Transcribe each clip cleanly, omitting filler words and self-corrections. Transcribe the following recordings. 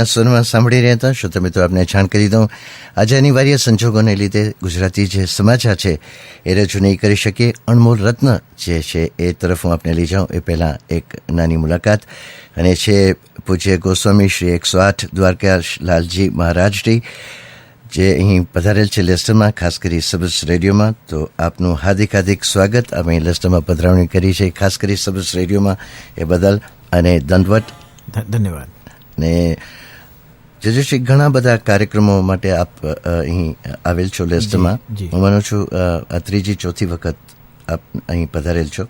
સ્વરમાં સાંભળી રહ્યા હતા. શ્રોતા મિત્રો, આપને જાણ કરી દઉં, આજે અનિવાર્ય સંજોગોને લીધે ગુજરાતી જે સમાચાર છે એ રજૂ નહીં કરી શકીએ. અણમોલ રત્ન જે છે એ તરફ હું આપને લઈ જાઉં એ પહેલાં એક નાની મુલાકાત, અને છે પૂજ્ય ગોસ્વામી શ્રી 108 દ્વારકા લાલજી મહારાજજી, જે અહીં પધારેલ છે લેસ્ટરમાં, ખાસ કરી સબસ રેડિયોમાં. તો આપનું હાર્દિક હાર્દિક સ્વાગત. અમે અહીં લેસ્ટરમાં પધરાવણી કરી છે, ખાસ કરી સબસ રેડિયોમાં, એ બદલ અને દંડવત, ધન્યવાદ. ને જજશ્રી, ઘણા બધા કાર્યક્રમો માટે આપ અહીં આવેલ છો લેસ્ટમાં. હું માનું છું આ ત્રીજી ચોથી વખત આપ અહીં પધારેલ છો.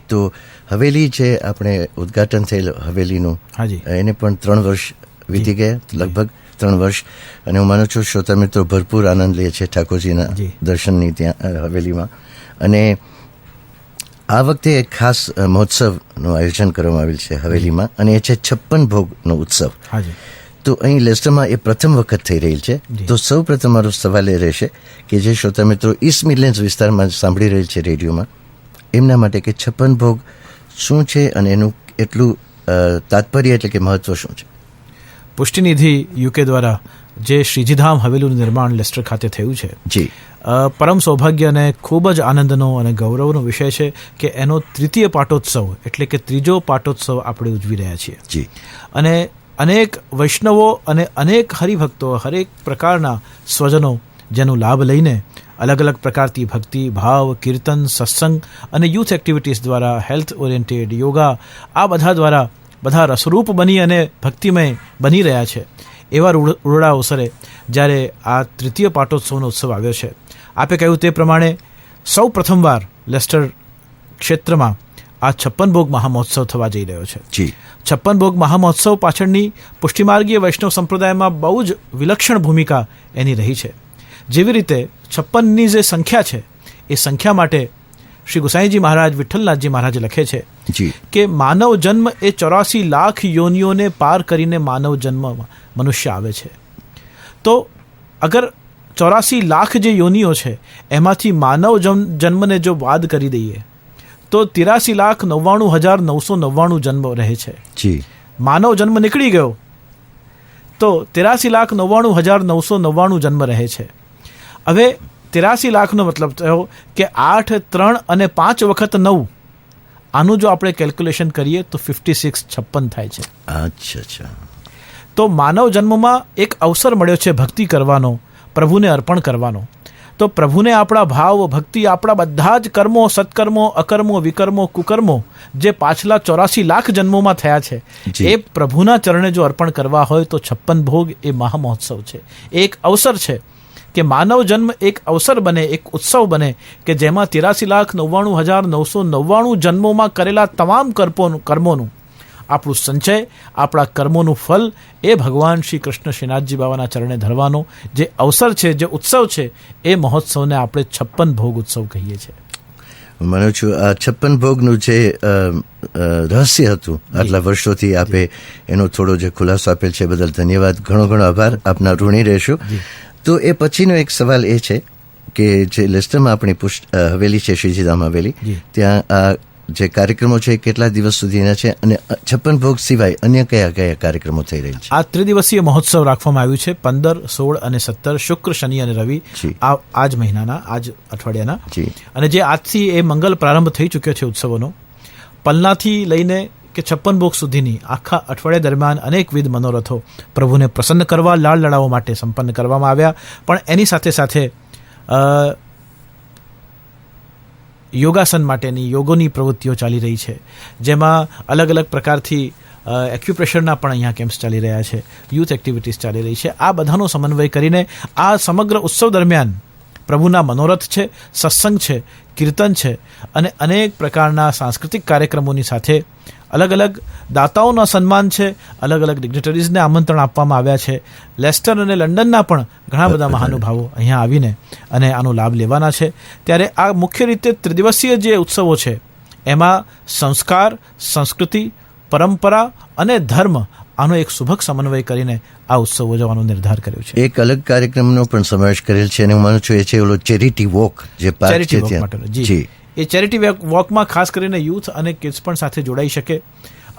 તો હવેલી જે આપણે ઉદ્ઘાટન થયેલ હવેલીનું, એને પણ 3 વર્ષ વીતી ગયા, લગભગ 3 વર્ષ. અને હું માનું છું શ્રોતા મિત્રો ભરપૂર આનંદ લે છે ઠાકોરજીના દર્શનની ત્યાં હવેલીમાં. અને આ વખતે એક ખાસ મહોત્સવનું આયોજન કરવામાં આવેલ છે હવેલીમાં, અને એ છે 56 ભોગનો ઉત્સવ. તો અહીં લેસ્ટરમાં એ પ્રથમ વખત થઈ રહેલ છે. તો સૌ પ્રથમ મારો સવાલ એ રહેશે કે જે શ્રોતા મિત્રો ઈસ્ટ મિડલેન્ડ્સ વિસ્તારમાં સાંભળી રહેલ છે રેડિયોમાં, એમના માટે કે 56 ભોગ શું છે અને એનું એટલું તાત્પર્ય એટલે કે મહત્વ શું છે? પુષ્ટિનિધિ યુકે દ્વારા જે શ્રીજીધામ હવેલીનું નિર્માણ લેસ્ટર ખાતે થયું છે, જી, પરમ સૌભાગ્ય અને ખૂબ જ આનંદનો અને ગૌરવનો વિષય છે કે એનો તૃતીય પાટોત્સવ એટલે કે ત્રીજો પાટોત્સવ આપણે ઉજવી રહ્યા છીએ. જી. અને અનેક વૈષ્ણવો અને અનેક હરિભક્તો, હરેક પ્રકારના સ્વજનો જેનો લાભ લઈને અલગ અલગ પ્રકારથી ભક્તિ, ભાવ, કીર્તન, સત્સંગ અને યુથ એક્ટિવિટીઝ દ્વારા, હેલ્થ ઓરિએન્ટેડ, યોગા, આ બધા દ્વારા બધા રસરૂપ બની અને ભક્તિમય બની રહ્યા છે. એવા રૂડા અવસરે જ્યારે આ તૃતીય પાટોત્સવનો ઉત્સવ આવ્યો છે, આપે કહ્યું તે પ્રમાણે સૌ પ્રથમવાર લેસ્ટર ક્ષેત્રમાં આ 56 ભોગ મહામહોત્સવ થવા જઈ રહ્યો છે. 56 ભોગ મહામહોત્સવ પાછળની પુષ્ટિમાર્ગીય વૈષ્ણવ સંપ્રદાયમાં બહુ જ વિલક્ષણ ભૂમિકા એની રહી છે. જેવી રીતે 56ની જે સંખ્યા છે, એ સંખ્યા માટે શ્રી ગુસાઈજી મહારાજ, વિઠ્ઠલનાથજી મહારાજ લખે છે કે માનવ જન્મ એ 84 લાખ યોનિઓને પાર કરીને માનવ જન્મ મનુષ્ય આવે છે. તો અગર 84 લાખ જે યોનિઓ છે એમાંથી માનવ જન્મને જો બાદ કરી દઈએ તો 83,99,999 જન્મ રહે છે. માનવ જન્મ નીકળી ગયો તો 83,99,999 જન્મ રહે છે. હવે 83 લાખનો મતલબ થયો કે 8, 3 અને 5 વખત 9, આનું જો આપણે કેલ્ક્યુલેશન કરીએ તો 56 થાય છે. અચ્છા. તો માનવ જન્મમાં એક અવસર મળ્યો છે ભક્તિ કરવાનો, પ્રભુને અર્પણ કરવાનો. તો પ્રભુને આપણા ભાવ, ભક્તિ, આપણા બધા જ કર્મો, સત્કર્મો, અકર્મો, વિકર્મો, કુકર્મો જે પાછલા 84 લાખ જન્મોમાં થયા છે, એ પ્રભુના ચરણે જો અર્પણ કરવા હોય તો 56 ભોગ એ મહામહોત્સવ છે. એક અવસર છે કે માનવ જન્મ એક અવસર બને, એક ઉત્સવ બને કે જેમાં 83,99,999 જન્મોમાં કરેલા તમામ કર્મોનું આપણું સંચય, આપણા કર્મોનું ફલ એ ભગવાન શ્રી કૃષ્ણ શ્રીનાથજી બાબાના ચરણે ધરવાનો જે અવસર છે, જે ઉત્સવ છે, એ મહોત્સવને આપણે 56 ભોગ ઉત્સવ કહીએ છીએ. માનું છું આ 56 ભોગનું જે રહસ્ય હતું આટલા વર્ષોથી આપે એનો થોડો જે ખુલાસો આપેલ છે બદલ ધન્યવાદ, ઘણો ઘણો આભાર, આપના ઋણી રહેશું. તો એ પછીનો એક સવાલ એ છે કે જે લેસ્ટરમાં આપણી હવેલી છે, શ્રીજીધામ હવેલી, ત્યાં આ જે કાર્યક્રમો છે કેટલા દિવસ સુધીના છે, અને 56 ભોગ સિવાય અન્ય કયા કયા કાર્યક્રમો થઈ રહ્યા છે? આ ત્રિદિવસીય મહોત્સવ રાખવામાં આવ્યું છે 15, 16 અને 17 શુક્ર, શનિ અને રવિ, આ જ મહિનાના, આ જ અઠવાડિયાના. અને જે આજથી એ મંગલ પ્રારંભ થઈ ચૂક્યો છે ઉત્સવોનો. પલનાથી લઈને કે 56 ભોગ સુધીની આખા અઠવાડિયા દરમિયાન અનેકવિધ મનોરથો પ્રભુને પ્રસન્ન કરવા, લાડ લડાવવા માટે સંપન્ન કરવામાં આવ્યા. પણ એની સાથે સાથે યોગાસન માટેની, યોગોની પ્રવૃત્તિઓ ચાલી રહી છે, જેમાં અલગ અલગ પ્રકારથી એક્યુપ્રેશરના પણ અહીંયા કેમ્પ્સ ચાલી રહ્યા છે, યુથ એક્ટિવિટીઝ ચાલી રહી છે. આ બધાનો સમન્વય કરીને આ સમગ્ર ઉત્સવ દરમિયાન પ્રભુના મનોરથ છે, સત્સંગ છે, કીર્તન છે અને અનેક પ્રકારના સાંસ્કૃતિક કાર્યક્રમોની સાથે અલગ અલગ દાતાઓના સન્માન છે, અલગ અલગ ડિગ્નેટરીઝને આમંત્રણ આપવામાં આવ્યા છે. લેસ્ટર અને લંડનના પણ ઘણા બધા મહાનુભાવો અહીંયા આવીને અને આનો લાભ લેવાના છે. ત્યારે આ મુખ્ય રીતે ત્રિદિવસીય જે ઉત્સવો છે એમાં સંસ્કાર, સંસ્કૃતિ, પરંપરા અને ધર્મ, આનો એક સુભગ સમન્વય કરીને આ ઉત્સવ ઉજવવાનો નિર્ધાર કર્યો છે. એક અલગ કાર્યક્રમનો પણ સમાવેશ કરેલ છે અને હું માનું છું એ છે ઓલો ચેરિટી વોક, જે પાર્ક છે ત્યાં. એ ચેરિટી વોકમાં ખાસ કરીને યુથ અને કિડ્સ પણ સાથે જોડાઈ શકે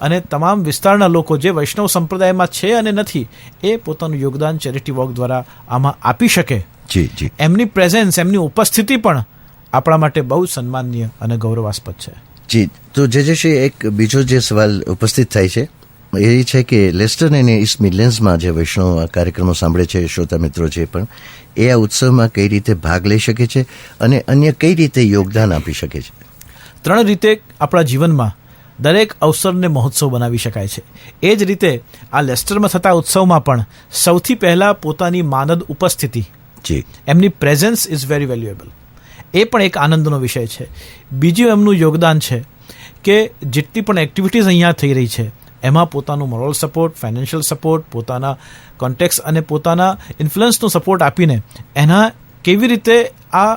અને તમામ વિસ્તારના લોકો જે વૈષ્ણવ સંપ્રદાયમાં છે અને નથી એ પોતાનું યોગદાન ચેરિટી વોક દ્વારા આમાં આપી શકે. જી એમની પ્રેઝન્સ, એમની ઉપસ્થિતિ પણ આપણા માટે બહુ સન્માનનીય અને ગૌરવાસ્પદ છે. જી, તો જે એક બીજો જે સવાલ ઉપસ્થિત થાય છે એ છે કે લેસ્ટર અને ઈસ્ટ મિડલેન્ડ્સમાં જે વૈષ્ણવ કાર્યક્રમો સાંભળે છે શ્રોતા મિત્રો જે પણ, એ આ ઉત્સવમાં કઈ રીતે ભાગ લઈ શકે છે અને અન્ય કઈ રીતે યોગદાન આપી શકે છે? 3 રીતે આપણા જીવનમાં દરેક અવસરને મહોત્સવ બનાવી શકાય છે. એ જ રીતે આ લેસ્ટરમાં થતા ઉત્સવમાં પણ સૌથી પહેલાં પોતાની માનદ ઉપસ્થિતિ, એમની પ્રેઝન્સ ઇઝ વેરી વેલ્યુએબલ. એ પણ એક આનંદનો વિષય છે. બીજું એમનું યોગદાન છે કે જેટલી પણ એક્ટિવિટીઝ અહીંયા થઈ રહી છે એમાં પોતાનું મોરલ સપોર્ટ, ફાઇનાન્શિયલ સપોર્ટ, પોતાના કોન્ટેક્ટ્સ અને પોતાના ઇન્ફ્લુઅન્સનો સપોર્ટ આપીને એના કેવી રીતે આ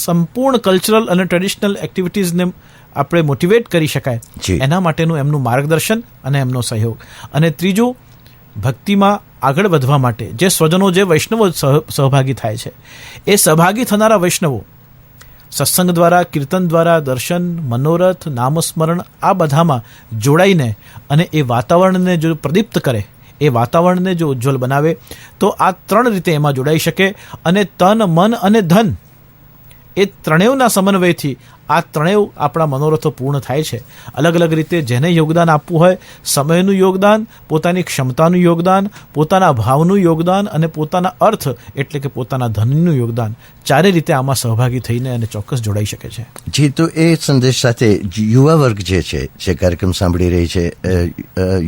સંપૂર્ણ કલ્ચરલ અને ટ્રેડિશનલ એક્ટિવિટીઝને આપણે મોટિવેટ કરી શકાય એના માટેનું એમનું માર્ગદર્શન અને એમનો સહયોગ. અને ત્રીજું, ભક્તિમાં આગળ વધવા માટે જે સ્વજનો, જે વૈષ્ણવો સહભાગી થાય છે, એ સહભાગી થનારા વૈષ્ણવો સત્સંગ દ્વારા, કીર્તન દ્વારા, દર્શન, મનોરથ, નામસ્મરણ આ બધામાં જોડાઈને અને એ વાતાવરણને જો પ્રદીપ્ત કરે, એ વાતાવરણને જો ઉજ્જવલ બનાવે તો આ 3 રીતે એમાં જોડાઈ શકે. અને તન, મન અને ધન એ ત્રણેયના સમન્વયથી આ ત્રણેય આપણા મનોરથો પૂર્ણ થાય છે. અલગ અલગ રીતે જેને યોગદાન આપવું હોય, સમયનું યોગદાન, પોતાની ક્ષમતાનું યોગદાન, પોતાના ભાવનું યોગદાન અને પોતાના અર્થ એટલે કે પોતાના ધનનું યોગદાન, 4 રીતે આમાં સહભાગી થઈને અને ચોક્કસ જોડાઈ શકે છે. જી, તો એ સંદેશ સાથે યુવા વર્ગ જે છે, જે કાર્યક્રમ સાંભળી રહી છે,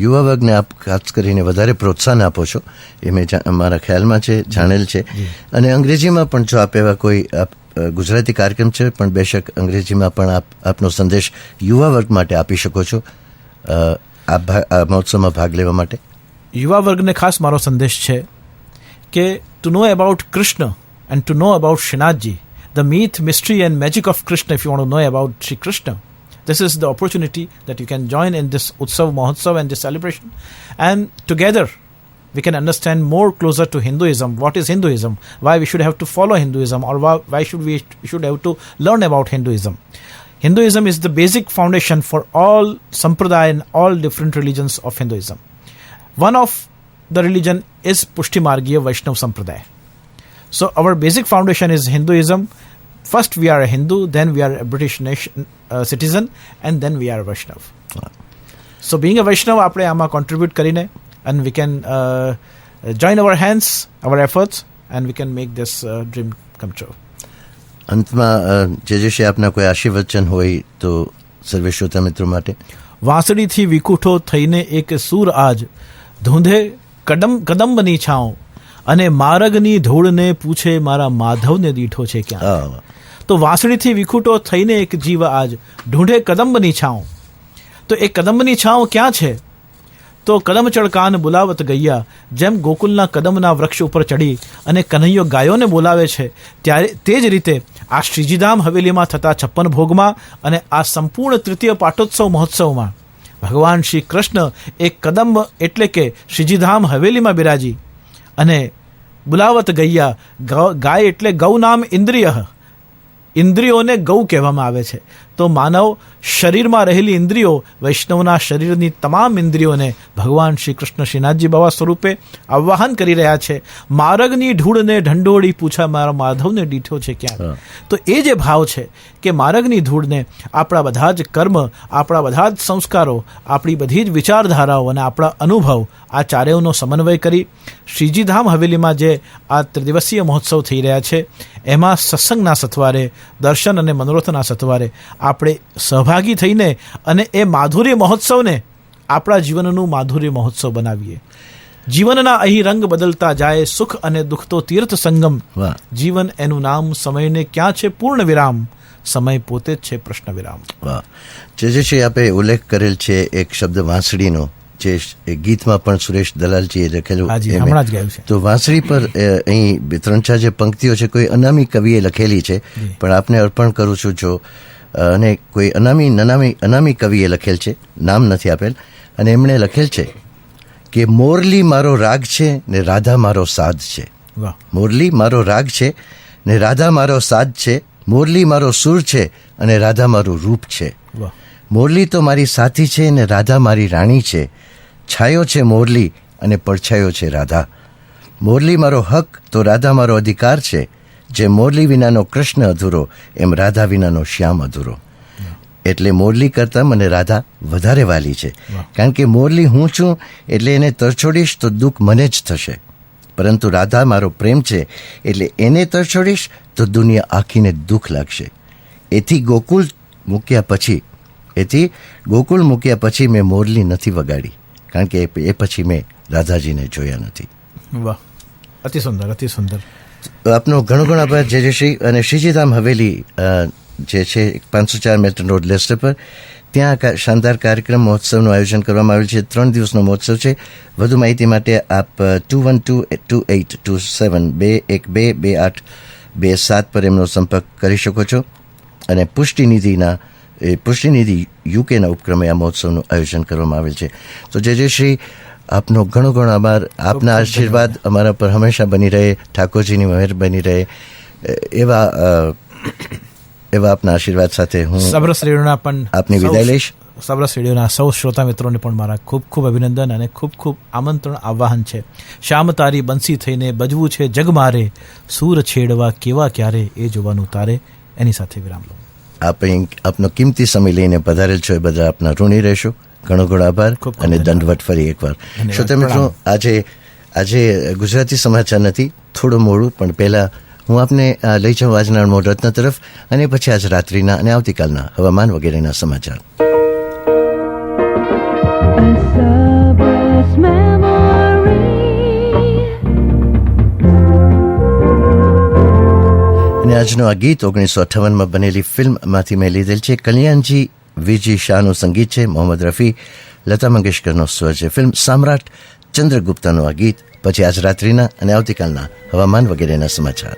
યુવા વર્ગને આપ ખાસ કરીને વધારે પ્રોત્સાહન આપો છો એ મેં મારા ખ્યાલમાં છે, જાણેલ છે. અને અંગ્રેજીમાં પણ જો આપ એવા કોઈ ગુજરાતી કાર્યક્રમ છે પણ બેશક અંગ્રેજીમાં પણ આપનો સંદેશ યુવા વર્ગ માટે આપી શકો છો આ મહોત્સવમાં ભાગ લેવા માટે? યુવા વર્ગને ખાસ મારો સંદેશ છે કે to know about Krishna and to know about Shrinathji, the myth, mystery and magic of Krishna, if you want to know about Shri Krishna, this is the opportunity that you can join in this Utsav Mahotsav and this celebration, and together we can understand more closer to Hinduism. What is Hinduism? Why we should have to follow Hinduism, or why should we should have to learn about Hinduism? Hinduism is the basic foundation for all sampradaya and all different religions of Hinduism. One of the religion is Pushti Margiya Vaishnav Sampradaya. So our basic foundation is Hinduism. First we are a Hindu, then we are a British nation, citizen, and then we are a Vaishnav. So being a Vaishnav, આપણે આમાં contribute કરીને and we can join our hands, our efforts, and we can make this dream come true. અંતમાં જે આપના કોઈ આશીર્વચન હોય તો સર્વે શ્રોતા મિત્રો માટે? વાંસળીથી વિકુઠો થઈને એક સૂર આજ ધૂંધે કદંબની છાંવ અને માર્ગની ધૂળને પૂછે મારા માધવને દીઠો છે ક્યાં. તો વાંસળીથી વિકુઠો થઈને એક જીવ આજ ઢૂંઢે કદંબની છાંવ. તો એ કદંબની છાંવ ક્યાં છે? તો કદમ ચડકાન બોલાવત ગૈયા, જેમ ગોકુલના કદમના વૃક્ષ ઉપર ચડી અને કન્હૈયો ગાયોને બોલાવે છે, ત્યારે તે જ રીતે આ શ્રીજીધામ હવેલીમાં થતા 56 ભોગમાં અને આ સંપૂર્ણ તૃતીય પાટોત્સવ મહોત્સવમાં ભગવાન શ્રી કૃષ્ણ એક કદંબ એટલે કે શ્રીજીધામ હવેલીમાં બિરાજી અને બોલાવત ગૈયા, ગાય એટલે ગૌ નામ ઇન્દ્રિય, ઇન્દ્રિયોને ગૌ કહેવામાં આવે છે. તો માનવ શરીરમાં રહેલી ઇન્દ્રિયો, વૈષ્ણવના શરીરની તમામ ઇન્દ્રિયોને ભગવાન શ્રી કૃષ્ણ શ્રીનાથજી બાબા સ્વરૂપે આવાહન કરી રહ્યા છે. માર્ગની ધૂળને ઢંઢોળી પૂછા મારા માધવને દીઠો છે ક્યાં. તો એ જે ભાવ છે કે માર્ગની ધૂળને આપણા બધા જ કર્મ, આપણા બધા જ સંસ્કારો, આપણી બધી જ વિચારધારાઓ અને આપણા અનુભવ, આ ચારેયનો સમન્વય કરી શ્રીજીધામ હવેલીમાં જે આ ત્રિદિવસીય મહોત્સવ થઈ રહ્યા છે એમાં સત્સંગના સથવારે, દર્શન અને મનોરથના સથવારે આપણે સહભાગી થઈને અને એ માધુર્ય મહોત્સવને આપણા જીવનનું માધુર્ય મહોત્સવ બનાવીએ. જીવનના અહીં રંગ બદલતા જાય, સુખ અને દુઃખ તો તીર્થ સંગમ, જીવન એનું નામ, સમયને ક્યાં છે પૂર્ણ વિરામ, સમય પોતે જ છે પ્રશ્ન વિરામ. વાહ, જે આપે ઉલ્લેખ કરેલ છે એક શબ્દ વાંસળીનો, જે ગીતમાં પણ સુરેશ દલાલજીએ લખેલું, હમણાં જ ગાયું છે. તો વાંસળી પર અહીં 3-4 જે પંક્તિઓ છે કોઈ અનામી કવિએ લખેલી છે, પણ આપને અર્પણ કરું છું જો, અને કોઈ અનામી કવિએ લખેલ છે, નામ નથી આપેલ, અને એમણે લખેલ છે કે મોરલી મારો રાગ છે ને રાધા મારો સાધ છે. મોરલી મારો રાગ છે ને રાધા મારો સાધ છે, મોરલી મારો સુર છે અને રાધા મારું રૂપ છે. મોરલી તો મારી સાથી છે ને રાધા મારી રાણી છે. છાયો છે મોરલી અને પડછાયો છે રાધા. મોરલી મારો હક તો રાધા મારો અધિકાર છે. જે મોરલી વિનાનો કૃષ્ણ અધૂરો એમ રાધા વિનાનો શ્યામ અધૂરો. એટલે મોરલી કરતાં મને રાધા વધારે વાલી છે. કારણ કે મોરલી હું છું એટલે એને તરછોડીશ તો દુઃખ મને જ થશે, પરંતુ રાધા મારો પ્રેમ છે એટલે એને તરછોડીશ તો દુનિયા આખીને દુઃખ લાગશે. એથી ગોકુળ મૂક્યા પછી મેં મોરલી નથી વગાડી, કારણ કે એ પછી મેં રાધાજીને જોયા નથી. વાહ, અતિ સુંદર, અતિ સુંદર. આપનો ઘણો ઘણો આભાર જયશ્રી. અને શ્રીજીધામ હવેલી જે છે 504 મેલ્ટન રોડ લેસ્ટર પર, ત્યાં શાનદાર કાર્યક્રમ મહોત્સવનું આયોજન કરવામાં આવેલ છે. 3 દિવસનો મહોત્સવ છે. વધુ માહિતી માટે આપ 212827 પર એમનો સંપર્ક કરી શકો છો. અને પુષ્ટિનિધિ યુકેના ઉપક્રમે આ મહોત્સવનું આયોજન કરવામાં આવેલ છે. તો જયશ્રી, આપનો ઘણો ઘણો આભાર. આપના આશીર્વાદ અમારા પર હંમેશા બની રહે, ઠાકોરજીની મહેર બની રહે, એવા આપના આશીર્વાદ સાથે હું સબરસ રેડિયોના પણ આપની વિદાય લઈશ. સબરસ રેડિયોના સૌ શ્રોતા મિત્રોને પણ મારા ખૂબ ખૂબ અભિનંદન અને ખૂબ ખૂબ આમંત્રણ, આહ્વાન છે. શ્યામ તારી બંસી થઈને બજવું છે જગ મારે, સૂર છેડવા કેવા ક્યારે એ જોવાનું તારે. એની સાથે વિરામ લો. આપનો કિંમતી સમય લઈને પધારેલ છો એ બધા આપના ઋણી રહેશો. ઘણો ઘણો આભાર અને દંડવત ફરી એકવાર. શ્રોતા મિત્રો, આજે ગુજરાતી સમાચાર નથી, થોડું મોડું, પણ પહેલાં હું આપને લઈ જાઉં આજના અણમોલ રત્ન તરફ, અને પછી આજ રાત્રિના અને આવતીકાલના હવામાન વગેરેના સમાચાર. અને આજનું આ ગીત 1958માં બનેલી ફિલ્મમાંથી મેં લીધેલ છે. કલ્યાણજી વિજી શાહનું સંગીત છે, મોહમ્મદ રફી, લતા મંગેશકરનો સ્વર છે. ફિલ્મ સમ્રાટ ચંદ્રગુપ્તાનું આ ગીત. પછી આજ રાત્રિના અને આવતીકાલના હવામાન વગેરેના સમાચાર.